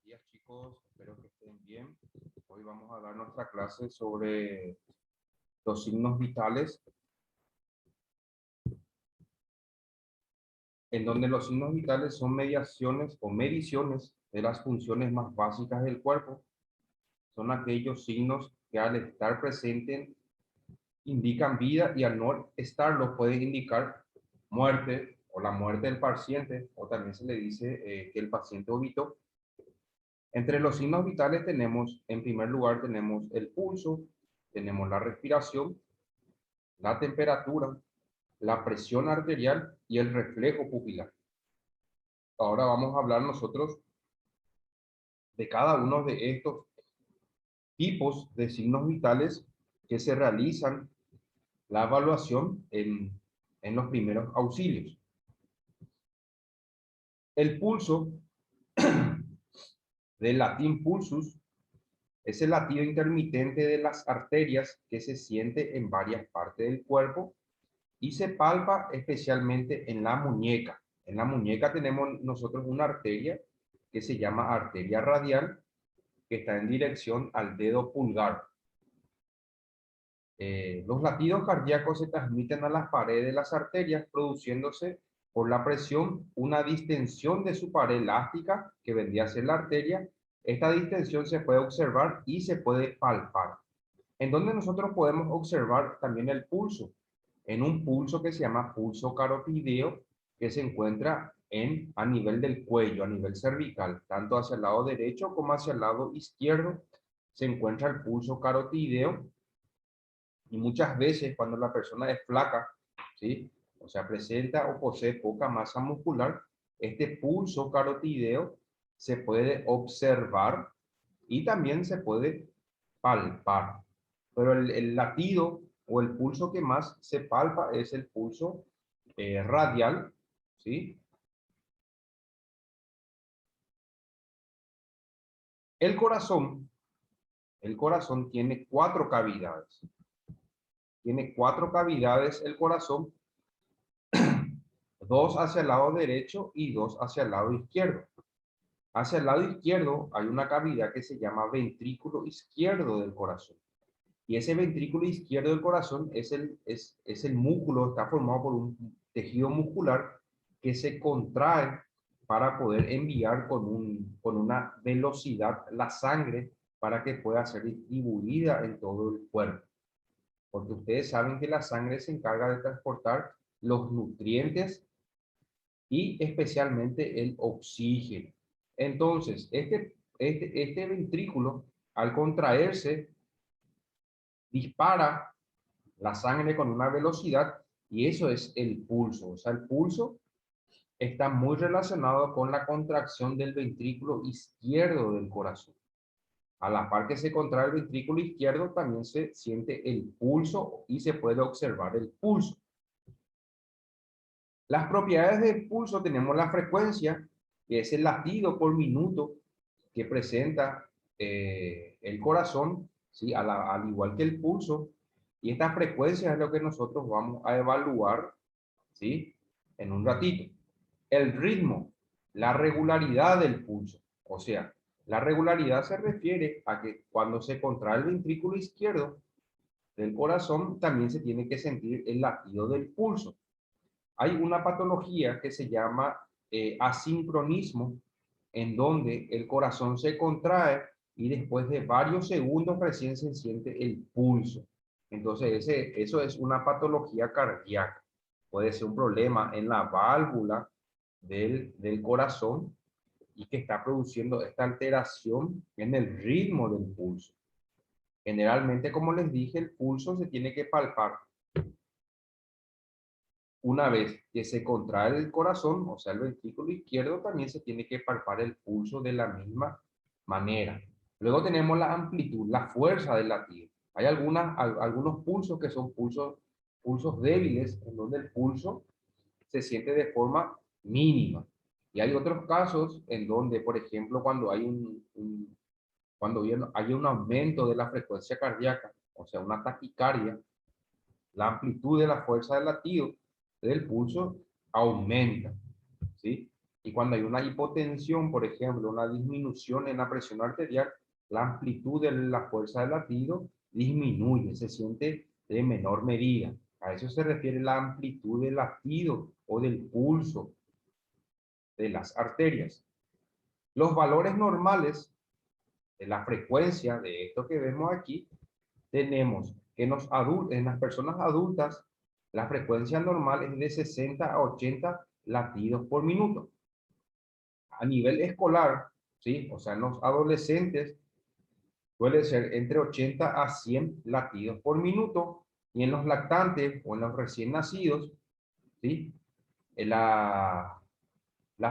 días, chicos, espero que estén bien. Hoy vamos a dar nuestra clase sobre los signos vitales, en donde los signos vitales son mediaciones o mediciones de las funciones más básicas del cuerpo. Son aquellos signos que al estar presentes indican vida y al no estarlo pueden indicar muerte o la muerte del paciente, o también se le dice que el paciente obitó. Entre los signos vitales tenemos, en primer lugar, tenemos el pulso, tenemos la respiración, la temperatura, la presión arterial y el reflejo pupilar. Ahora vamos a hablar nosotros de cada uno de estos tipos de signos vitales que se realizan la evaluación en los primeros auxilios. El pulso, del latín pulsus, es el latido intermitente de las arterias que se siente en varias partes del cuerpo y se palpa especialmente en la muñeca. En la muñeca tenemos nosotros una arteria que se llama arteria radial, que está en dirección al dedo pulgar. Los latidos cardíacos se transmiten a las paredes de las arterias, produciéndose por la presión una distensión de su pared elástica, que vendría a ser la arteria. Esta distensión se puede observar y se puede palpar. En donde nosotros podemos observar también el pulso, en un pulso que se llama pulso carotideo, que se encuentra a nivel del cuello, a nivel cervical, tanto hacia el lado derecho como hacia el lado izquierdo, se encuentra el pulso carotideo. Y muchas veces cuando la persona es flaca, ¿sí? O sea, presenta o posee poca masa muscular, este pulso carotideo se puede observar y también se puede palpar. Pero el latido o el pulso que más se palpa es el pulso radial, ¿sí? El corazón, el corazón tiene 4 cavidades. Tiene 4 cavidades el corazón, 2 hacia el lado derecho y 2 hacia el lado izquierdo. Hacia el lado izquierdo hay una cavidad que se llama ventrículo izquierdo del corazón. Y ese ventrículo izquierdo del corazón es el músculo, está formado por un tejido muscular que se contrae para poder enviar con una velocidad la sangre para que pueda ser distribuida en todo el cuerpo. Porque ustedes saben que la sangre se encarga de transportar los nutrientes y especialmente el oxígeno. Entonces, este ventrículo, al contraerse, dispara la sangre con una velocidad y eso es el pulso. O sea, el pulso está muy relacionado con la contracción del ventrículo izquierdo del corazón. A la par que se contrae el ventrículo izquierdo, también se siente el pulso y se puede observar el pulso. Las propiedades del pulso: tenemos la frecuencia, que es el latido por minuto que presenta el corazón, ¿sí? Al igual que el pulso. Y esta frecuencia es lo que nosotros vamos a evaluar, ¿sí? En un ratito. El ritmo, la regularidad del pulso. O sea, la regularidad se refiere a que cuando se contrae el ventrículo izquierdo del corazón, también se tiene que sentir el latido del pulso. Hay una patología que se llama asincronismo, en donde el corazón se contrae y después de varios segundos recién se siente el pulso. Entonces, eso es una patología cardíaca. Puede ser un problema en la válvula del corazón y que está produciendo esta alteración en el ritmo del pulso. Generalmente, como les dije, el pulso se tiene que palpar una vez que se contrae el corazón, o sea, el ventrículo izquierdo, también se tiene que palpar el pulso de la misma manera. Luego tenemos la amplitud, la fuerza del latido. Hay algunos pulsos que son pulsos débiles, en donde el pulso se siente de forma mínima. Y hay otros casos en donde, por ejemplo, cuando hay hay un aumento de la frecuencia cardíaca, o sea, una taquicardia, la amplitud de la fuerza del latido del pulso aumenta, ¿sí? Y cuando hay una hipotensión, por ejemplo, una disminución en la presión arterial, la amplitud de la fuerza del latido disminuye, se siente de menor medida. A eso se refiere la amplitud del latido o del pulso de las arterias. Los valores normales de la frecuencia de esto que vemos aquí, tenemos que en las personas adultas la frecuencia normal es de 60 a 80 latidos por minuto. A nivel escolar, ¿sí? O sea, en los adolescentes suele ser entre 80 a 100 latidos por minuto, y en los lactantes o en los recién nacidos, ¿sí? La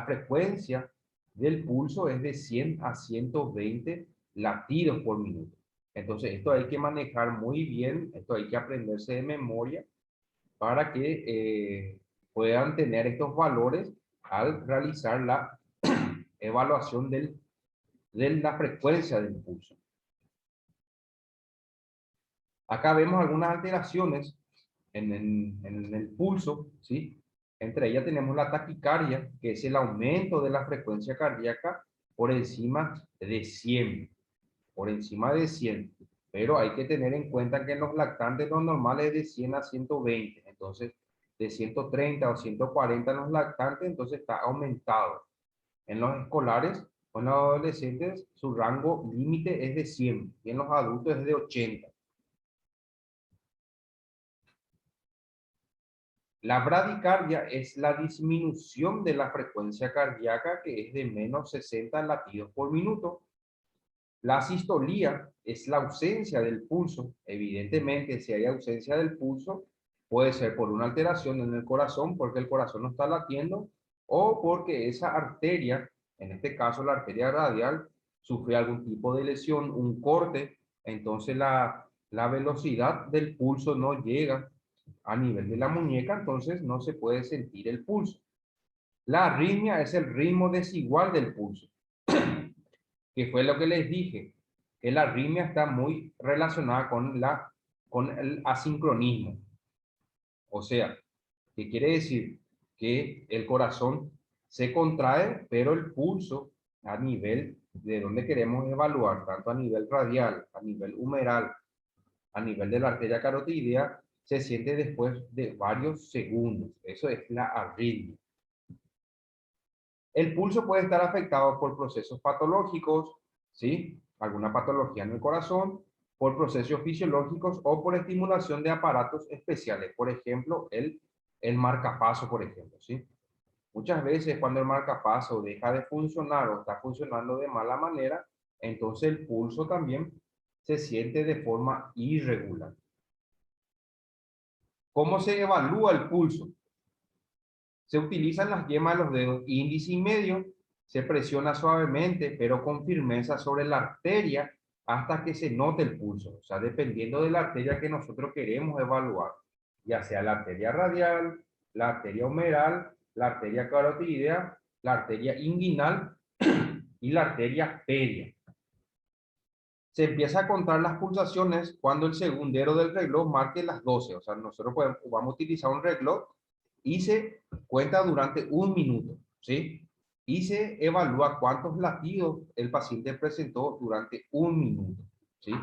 frecuencia del pulso es de 100 a 120 latidos por minuto. Entonces, esto hay que manejar muy bien, esto hay que aprenderse de memoria para que puedan tener estos valores al realizar la evaluación de la frecuencia del pulso. Acá vemos algunas alteraciones en el pulso, ¿sí? Entre ellas tenemos la taquicardia, que es el aumento de la frecuencia cardíaca por encima de 100. Por encima de 100. Pero hay que tener en cuenta que en los lactantes lo normal es de 100 a 120. Entonces, de 130 o 140 en los lactantes, entonces está aumentado. En los escolares o en los adolescentes, su rango límite es de 100 y en los adultos es de 80. La bradicardia es la disminución de la frecuencia cardíaca, que es de menos 60 latidos por minuto. La sistolía es la ausencia del pulso. Evidentemente, si hay ausencia del pulso, puede ser por una alteración en el corazón, porque el corazón no está latiendo, o porque esa arteria, en este caso la arteria radial, sufre algún tipo de lesión, un corte, entonces la velocidad del pulso no llega a nivel de la muñeca, entonces no se puede sentir el pulso. La arritmia es el ritmo desigual del pulso, que fue lo que les dije, que la arritmia está muy relacionada con el asincronismo. O sea, ¿qué quiere decir? Que el corazón se contrae, pero el pulso a nivel de donde queremos evaluar, tanto a nivel radial, a nivel humeral, a nivel de la arteria carotidea, se siente después de varios segundos. Eso es la arritmia. El pulso puede estar afectado por procesos patológicos, ¿sí? Alguna patología en el corazón, por procesos fisiológicos o por estimulación de aparatos especiales. Por ejemplo, el marcapaso, por ejemplo, ¿sí? Muchas veces cuando el marcapaso deja de funcionar o está funcionando de mala manera, entonces el pulso también se siente de forma irregular. ¿Cómo se evalúa el pulso? Se utilizan las yemas de los dedos índice y medio, se presiona suavemente pero con firmeza sobre la arteria hasta que se note el pulso, o sea, dependiendo de la arteria que nosotros queremos evaluar, ya sea la arteria radial, la arteria humeral, la arteria carotidea, la arteria inguinal y la arteria peria. Se empieza a contar las pulsaciones cuando el segundero del reloj marque las 12. O sea, nosotros vamos a utilizar un reloj y se cuenta durante un minuto, ¿sí? Y se evalúa cuántos latidos el paciente presentó durante un minuto, ¿sí?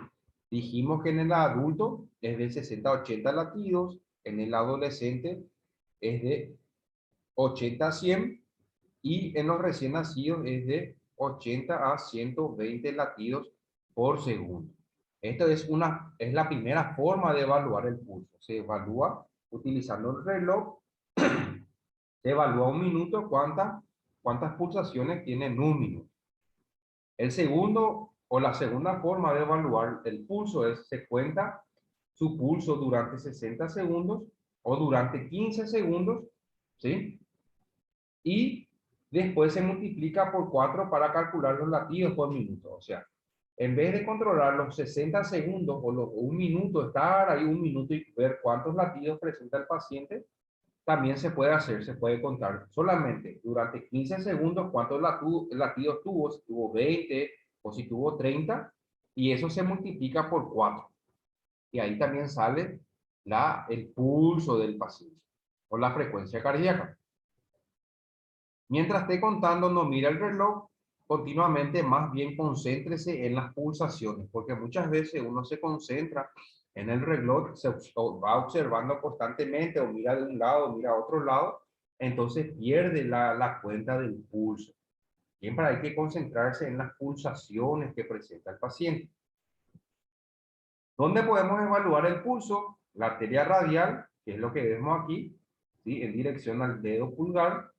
Dijimos que en el adulto es de 60 a 80 latidos, en el adolescente es de 80 a 100 y en los recién nacidos es de 80 a 120 latidos por segundo. Esto es la primera forma de evaluar el pulso. Se evalúa utilizando el reloj, se evalúa un minuto cuántas pulsaciones tiene en un minuto. El segundo o la segunda forma de evaluar el pulso es se cuenta su pulso durante 60 segundos o durante 15 segundos, ¿sí? Y después se multiplica por 4 para calcular los latidos por minuto. O sea, en vez de controlar los 60 segundos o un minuto, estar ahí un minuto y ver cuántos latidos presenta el paciente, también se puede hacer, se puede contar solamente durante 15 segundos cuántos latidos tuvo, si tuvo 20 o si tuvo 30, y eso se multiplica por 4. Y ahí también sale el pulso del paciente o la frecuencia cardíaca. Mientras esté contando, no mira el reloj continuamente, más bien concéntrese en las pulsaciones, porque muchas veces uno se concentra en el reloj, va observando constantemente, o mira de un lado, o mira a otro lado, entonces pierde la cuenta del pulso. Siempre hay que concentrarse en las pulsaciones que presenta el paciente. ¿Dónde podemos evaluar el pulso? La arteria radial, que es lo que vemos aquí, ¿sí? En dirección al dedo pulgar.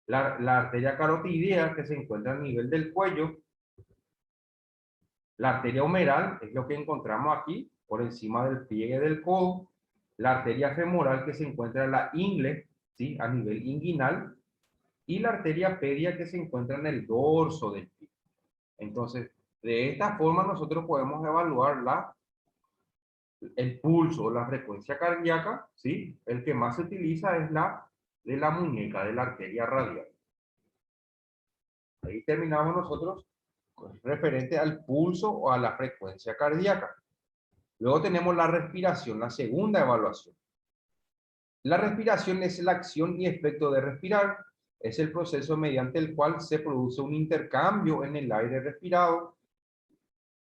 La arteria carotídea, que se encuentra a nivel del cuello. La arteria humeral es lo que encontramos aquí, por encima del pliegue del codo. La arteria femoral, que se encuentra en la ingle, ¿sí? A nivel inguinal. Y la arteria pedia, que se encuentra en el dorso del pie. Entonces, de esta forma nosotros podemos evaluar el pulso, la frecuencia cardíaca, ¿sí? El que más se utiliza es la de la muñeca, de la arteria radial. Ahí terminamos nosotros referente al pulso o a la frecuencia cardíaca. Luego tenemos la respiración, la segunda evaluación. La respiración es la acción y efecto de respirar. Es el proceso mediante el cual se produce un intercambio en el aire respirado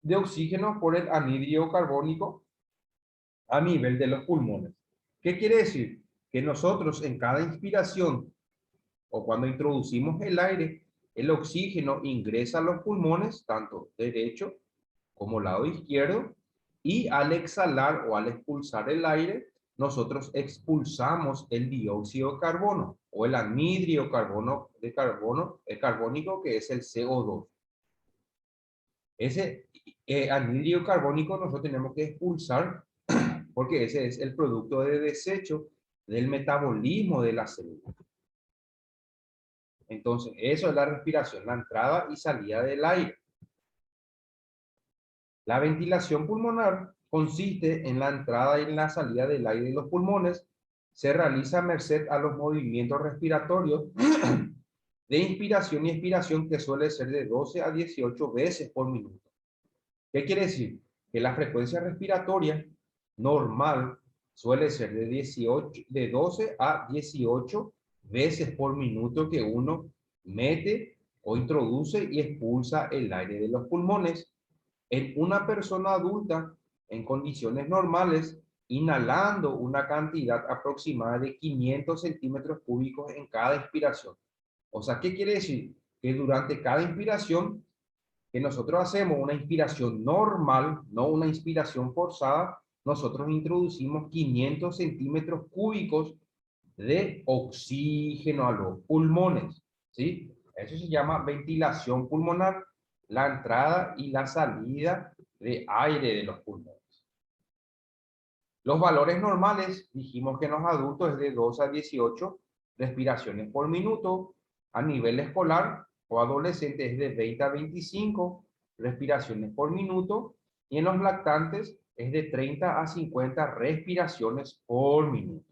de oxígeno por el anhídrido carbónico a nivel de los pulmones. ¿Qué quiere decir? Que nosotros en cada inspiración o cuando introducimos el aire, el oxígeno ingresa a los pulmones, tanto derecho como lado izquierdo, y al exhalar o al expulsar el aire, nosotros expulsamos el dióxido de carbono o el anhídrido carbónico, que es el CO2. Ese anhídrido carbónico nosotros tenemos que expulsar porque ese es el producto de desecho del metabolismo de la célula. Entonces, eso es la respiración, la entrada y salida del aire. La ventilación pulmonar consiste en la entrada y en la salida del aire de los pulmones. Se realiza a merced a los movimientos respiratorios de inspiración y expiración, que suele ser de 12 a 18 veces por minuto. ¿Qué quiere decir? Que la frecuencia respiratoria normal suele ser de 12 a 18 veces por minuto que uno mete o introduce y expulsa el aire de los pulmones. En una persona adulta, en condiciones normales, inhalando una cantidad aproximada de 500 centímetros cúbicos en cada inspiración. O sea, ¿qué quiere decir? Que durante cada inspiración que nosotros hacemos una inspiración normal, no una inspiración forzada, nosotros introducimos 500 centímetros cúbicos de oxígeno a los pulmones, ¿sí? Eso se llama ventilación pulmonar, la entrada y la salida de aire de los pulmones. Los valores normales, dijimos que en los adultos es de 2 a 18 respiraciones por minuto. A nivel escolar o adolescente es de 20 a 25 respiraciones por minuto. Y en los lactantes es de 30 a 50 respiraciones por minuto.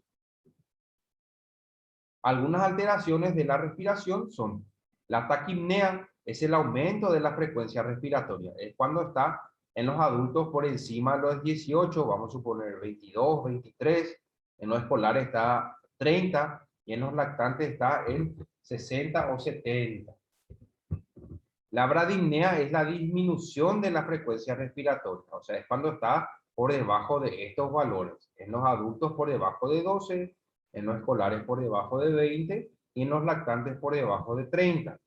Algunas alteraciones de la respiración son la taquipnea, es el aumento de la frecuencia respiratoria. Es cuando está en los adultos por encima de los 18, vamos a suponer 22, 23, en los escolares está 30 y en los lactantes está en 60 o 70. La bradipnea es la disminución de la frecuencia respiratoria, o sea, es cuando está por debajo de estos valores. En los adultos por debajo de 12, en los escolares por debajo de 20 y en los lactantes por debajo de 30.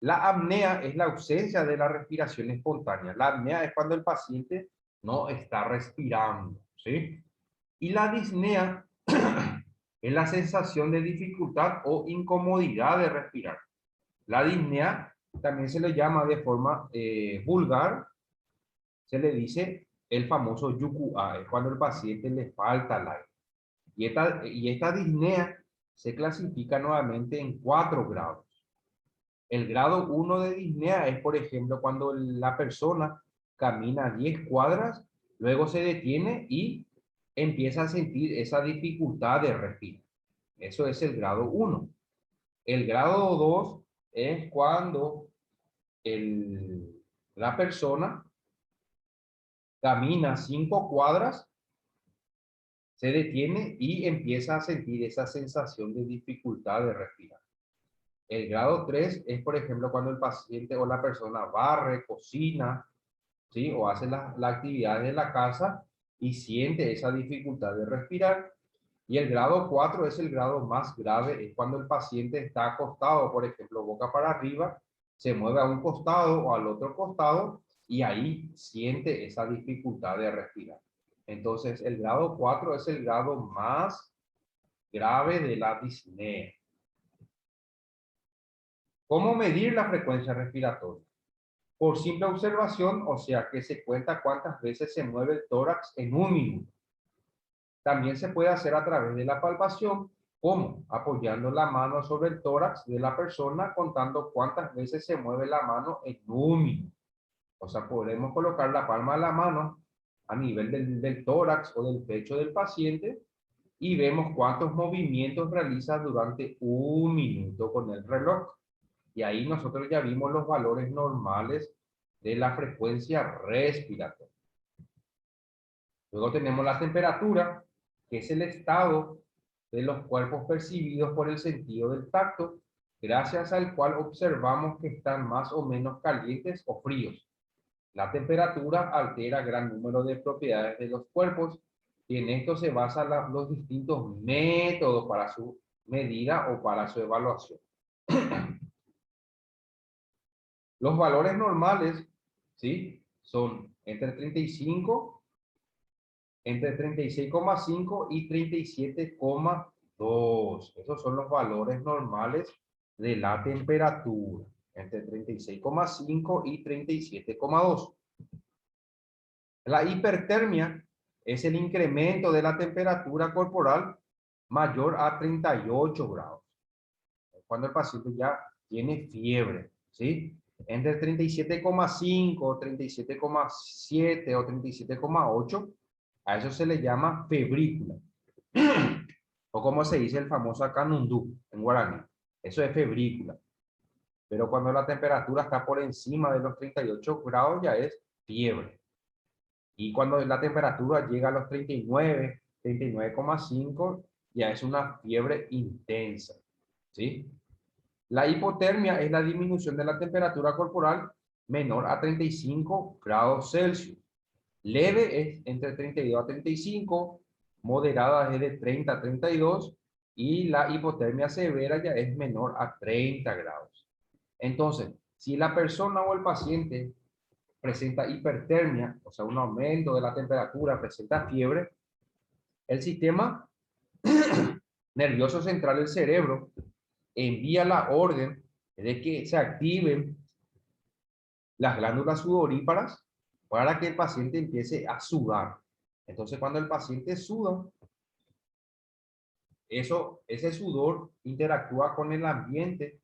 La apnea es la ausencia de la respiración espontánea. La apnea es cuando el paciente no está respirando, ¿sí? Y la disnea es la sensación de dificultad o incomodidad de respirar. La disnea también se le llama de forma vulgar, se le dice el famoso yucu-A, es cuando el paciente le falta el aire. Y esta disnea se clasifica nuevamente en 4 grados. El grado 1 de disnea es, por ejemplo, cuando la persona camina 10 cuadras, luego se detiene y empieza a sentir esa dificultad de respirar. Eso es el grado 1. El grado 2 es cuando la persona camina 5 cuadras, se detiene y empieza a sentir esa sensación de dificultad de respirar. El grado 3 es, por ejemplo, cuando el paciente o la persona barre, cocina, ¿sí? O hace la actividad de la casa y siente esa dificultad de respirar. Y el grado 4 es el grado más grave, es cuando el paciente está acostado, por ejemplo, boca para arriba, se mueve a un costado o al otro costado y ahí siente esa dificultad de respirar. Entonces, el grado 4 es el grado más grave de la disnea. ¿Cómo medir la frecuencia respiratoria? Por simple observación, o sea que se cuenta cuántas veces se mueve el tórax en un minuto. También se puede hacer a través de la palpación, como apoyando la mano sobre el tórax de la persona, contando cuántas veces se mueve la mano en un minuto. O sea, podemos colocar la palma de la mano a nivel del tórax o del pecho del paciente y vemos cuántos movimientos realiza durante un minuto con el reloj. Y ahí nosotros ya vimos los valores normales de la frecuencia respiratoria. Luego tenemos la temperatura, que es el estado de los cuerpos percibidos por el sentido del tacto, gracias al cual observamos que están más o menos calientes o fríos. La temperatura altera gran número de propiedades de los cuerpos y en esto se basan los distintos métodos para su medida o para su evaluación. Los valores normales, ¿sí? Son entre 35, entre 36,5 y 37,2. Esos son los valores normales de la temperatura, entre 36,5 y 37,2. La hipertermia es el incremento de la temperatura corporal mayor a 38 grados. Cuando el paciente ya tiene fiebre, ¿sí? Entre 37,5, 37,7 o 37,8, a eso se le llama febrícula. O como se dice el famoso canundú en guaraní. Eso es febrícula. Pero cuando la temperatura está por encima de los 38 grados ya es fiebre. Y cuando la temperatura llega a los 39, 39,5, ya es una fiebre intensa, ¿sí? La hipotermia es la disminución de la temperatura corporal menor a 35 grados Celsius. Leve es entre 32 a 35, moderada es de 30 a 32 y la hipotermia severa ya es menor a 30 grados. Entonces, si la persona o el paciente presenta hipertermia, o sea, un aumento de la temperatura, presenta fiebre, el sistema nervioso central del cerebro envía la orden de que se activen las glándulas sudoríparas para que el paciente empiece a sudar. Entonces, cuando el paciente suda, ese sudor interactúa con el ambiente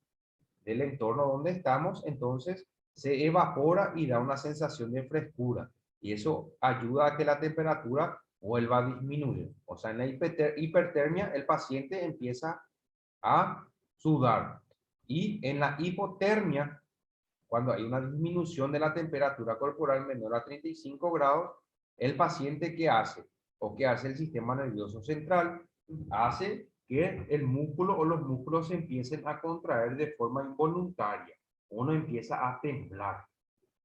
del entorno donde estamos, entonces se evapora y da una sensación de frescura. Y eso ayuda a que la temperatura vuelva a disminuir. O sea, en la hipertermia el paciente empieza a sudar. Y en la hipotermia, cuando hay una disminución de la temperatura corporal menor a 35 grados, el paciente ¿qué hace? ¿O qué hace el sistema nervioso central? Hace que el músculo o los músculos se empiecen a contraer de forma involuntaria. Uno empieza a temblar.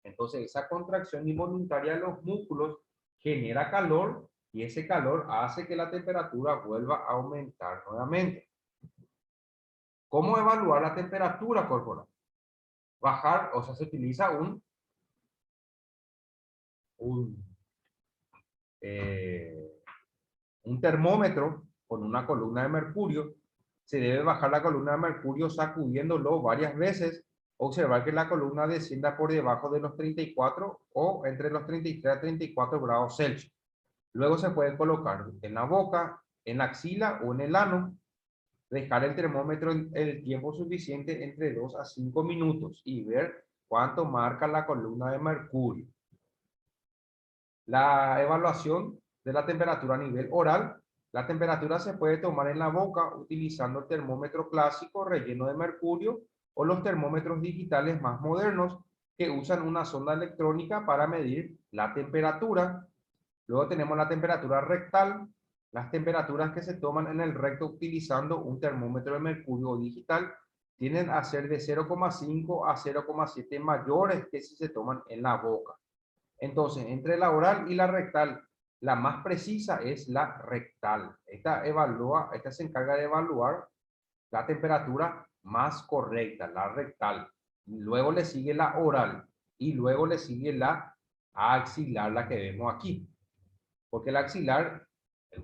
Entonces, esa contracción involuntaria de los músculos genera calor y ese calor hace que la temperatura vuelva a aumentar nuevamente. ¿Cómo evaluar la temperatura corporal? Bajar, o sea, se utiliza un, eh, un termómetro con una columna de mercurio. Se debe bajar la columna de mercurio sacudiéndolo varias veces. Observar que la columna descienda por debajo de los 34 o entre los 33 a 34 grados Celsius. Luego se puede colocar en la boca, en la axila o en el ano. Dejar el termómetro en el tiempo suficiente entre 2 a 5 minutos y ver cuánto marca la columna de mercurio. La evaluación de la temperatura a nivel oral. La temperatura se puede tomar en la boca utilizando el termómetro clásico relleno de mercurio o los termómetros digitales más modernos que usan una sonda electrónica para medir la temperatura. Luego tenemos la temperatura rectal, las temperaturas que se toman en el recto utilizando un termómetro de mercurio digital tienden a ser de 0,5 a 0,7 mayores que si se toman en la boca. Entonces, entre la oral y la rectal, la más precisa es la rectal. Esta se encarga de evaluar la temperatura más correcta, la rectal. Luego le sigue la oral y luego le sigue la axilar, la que vemos aquí. Porque la axilar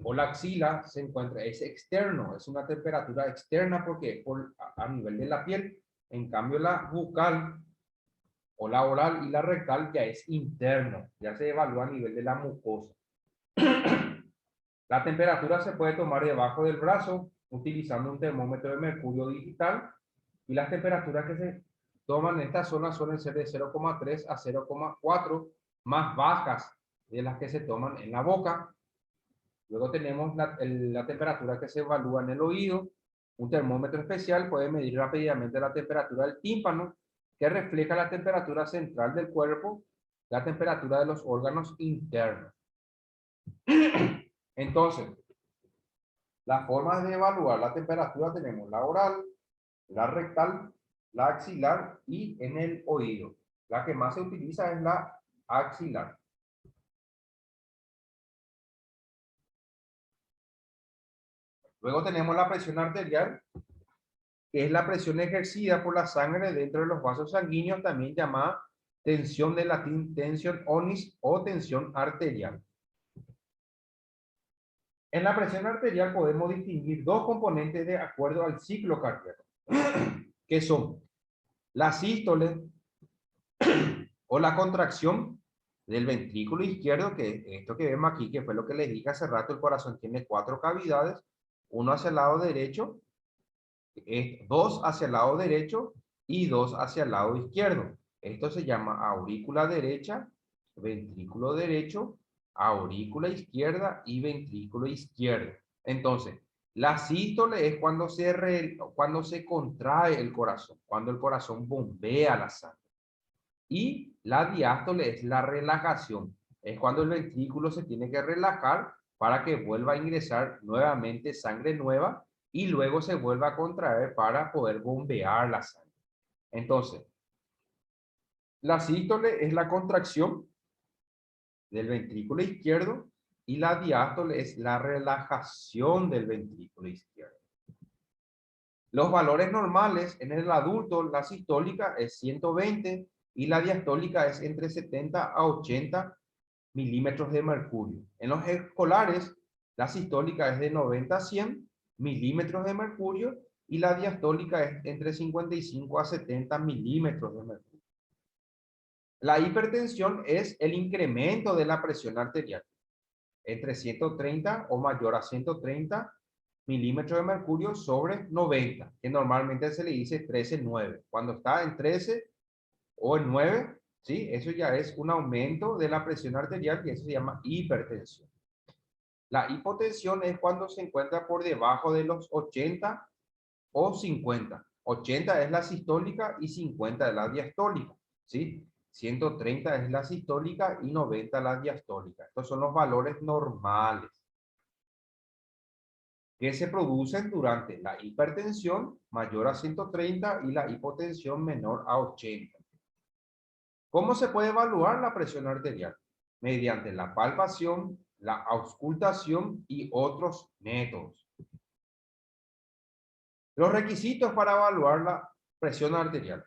o la axila se encuentra, es externo, es una temperatura externa porque a nivel de la piel. En cambio, la bucal o la oral y la rectal ya es interno, ya se evalúa a nivel de la mucosa. La temperatura se puede tomar debajo del brazo utilizando un termómetro de mercurio digital y las temperaturas que se toman en esta zona suelen ser de 0,3 a 0,4 más bajas de las que se toman en la boca. Luego tenemos la temperatura que se evalúa en el oído. Un termómetro especial puede medir rápidamente la temperatura del tímpano, que refleja la temperatura central del cuerpo, la temperatura de los órganos internos. Entonces, las formas de evaluar la temperatura tenemos la oral, la rectal, la axilar y en el oído. La que más se utiliza es la axilar. Luego tenemos la presión arterial, que es la presión ejercida por la sangre dentro de los vasos sanguíneos, también llamada tensión de latín tension onis o tensión arterial. En la presión arterial podemos distinguir dos componentes de acuerdo al ciclo cardíaco, que son la sístole o la contracción del ventrículo izquierdo, que esto que vemos aquí, que fue lo que les dije hace rato, el corazón tiene 4 cavidades, uno hacia el lado derecho, dos hacia el lado derecho y dos hacia el lado izquierdo. Esto se llama aurícula derecha, ventrículo derecho, aurícula izquierda y ventrículo izquierdo. Entonces, la sístole es cuando se contrae el corazón, cuando el corazón bombea la sangre. Y la diástole es la relajación, es cuando el ventrículo se tiene que relajar para que vuelva a ingresar nuevamente sangre nueva y luego se vuelva a contraer para poder bombear la sangre. Entonces, la sístole es la contracción del ventrículo izquierdo y la diástole es la relajación del ventrículo izquierdo. Los valores normales en el adulto, la sistólica es 120 y la diastólica es entre 70 a 80 milímetros de mercurio. En los escolares, la sistólica es de 90 a 100 milímetros de mercurio y la diastólica es entre 55 a 70 milímetros de mercurio. La hipertensión es el incremento de la presión arterial entre 130 o mayor a 130 milímetros de mercurio sobre 90, que normalmente se le dice 13,9. Cuando está en 13 o en 9, ¿sí? Eso ya es un aumento de la presión arterial y eso se llama hipertensión. La hipotensión es cuando se encuentra por debajo de los 80 o 50. 80 es la sistólica y 50 es la diastólica, ¿sí? 130 es la sistólica y 90 la diastólica. Estos son los valores normales que se producen durante la hipertensión mayor a 130 y la hipotensión menor a 80. ¿Cómo se puede evaluar la presión arterial? Mediante la palpación, la auscultación y otros métodos. Los requisitos para evaluar la presión arterial.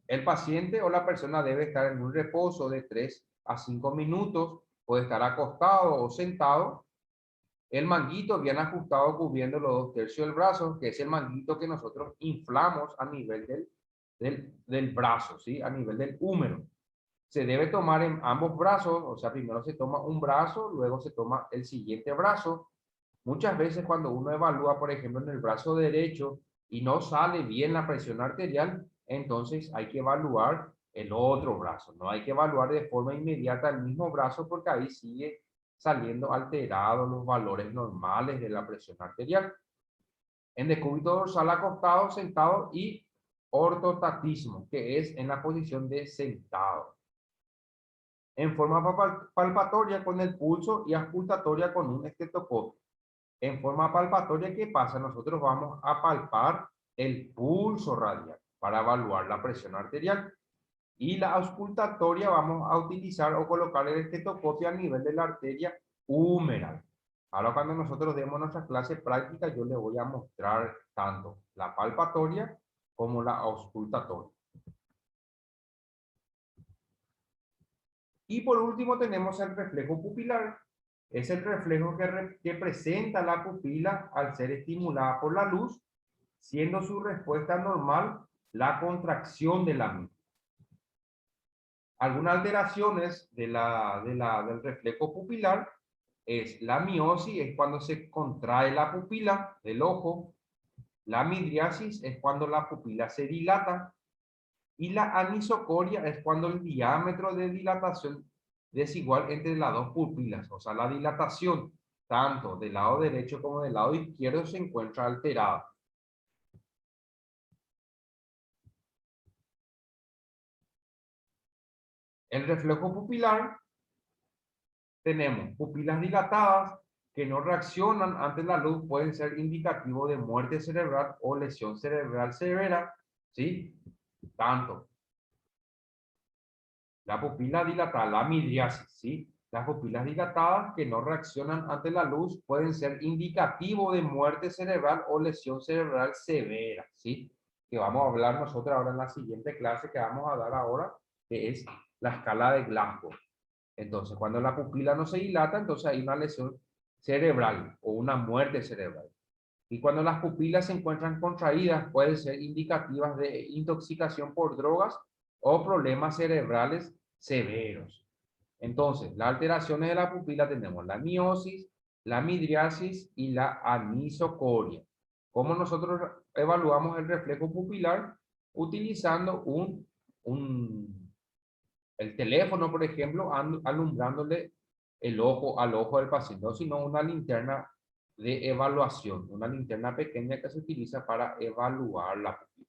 El paciente o la persona debe estar en un reposo de 3 a 5 minutos, puede estar acostado o sentado. El manguito bien ajustado cubriendo los 2/3 del brazo, que es el manguito que nosotros inflamos a nivel del brazo, ¿sí? A nivel del húmero. Se debe tomar en ambos brazos, o sea, primero se toma un brazo, luego se toma el siguiente brazo. Muchas veces cuando uno evalúa, por ejemplo, en el brazo derecho y no sale bien la presión arterial, entonces hay que evaluar el otro brazo. No hay que evaluar de forma inmediata el mismo brazo porque ahí sigue saliendo alterados los valores normales de la presión arterial. En decúbito dorsal acostado, sentado y ortotatismo, que es en la posición de sentado. En forma palpatoria con el pulso y auscultatoria con un estetoscopio. En forma palpatoria, ¿qué pasa? Nosotros vamos a palpar el pulso radial para evaluar la presión arterial. Y la auscultatoria vamos a utilizar o colocar el estetoscopio a nivel de la arteria humeral. Ahora cuando nosotros demos nuestra clase práctica, yo les voy a mostrar tanto la palpatoria como la auscultatoria. Y por último tenemos el reflejo pupilar. Es el reflejo que presenta la pupila al ser estimulada por la luz, siendo su respuesta normal la contracción de la misma. Algunas alteraciones del reflejo pupilar es la miosis, es cuando se contrae la pupila del ojo. La midriasis es cuando la pupila se dilata. Y la anisocoria es cuando el diámetro de dilatación es igual entre las dos pupilas. O sea, la dilatación tanto del lado derecho como del lado izquierdo se encuentra alterada. El reflejo pupilar, tenemos pupilas dilatadas que no reaccionan ante la luz, pueden ser indicativo de muerte cerebral o lesión cerebral severa, ¿sí? Tanto la pupila dilatada, la midriasis, ¿sí? Las pupilas dilatadas que no reaccionan ante la luz pueden ser indicativo de muerte cerebral o lesión cerebral severa, ¿sí? Que vamos a hablar nosotros ahora en la siguiente clase que vamos a dar ahora, que es la escala de Glasgow. Entonces, cuando la pupila no se dilata, entonces hay una lesión cerebral o una muerte cerebral. Y cuando las pupilas se encuentran contraídas, pueden ser indicativas de intoxicación por drogas o problemas cerebrales severos. Entonces, las alteraciones de la pupila tenemos la miosis, la midriasis y la anisocoria. ¿Cómo nosotros evaluamos el reflejo pupilar? Utilizando el teléfono, por ejemplo, alumbrándole el ojo al ojo del paciente, o sino una linterna de evaluación, una linterna pequeña que se utiliza para evaluar la pupila.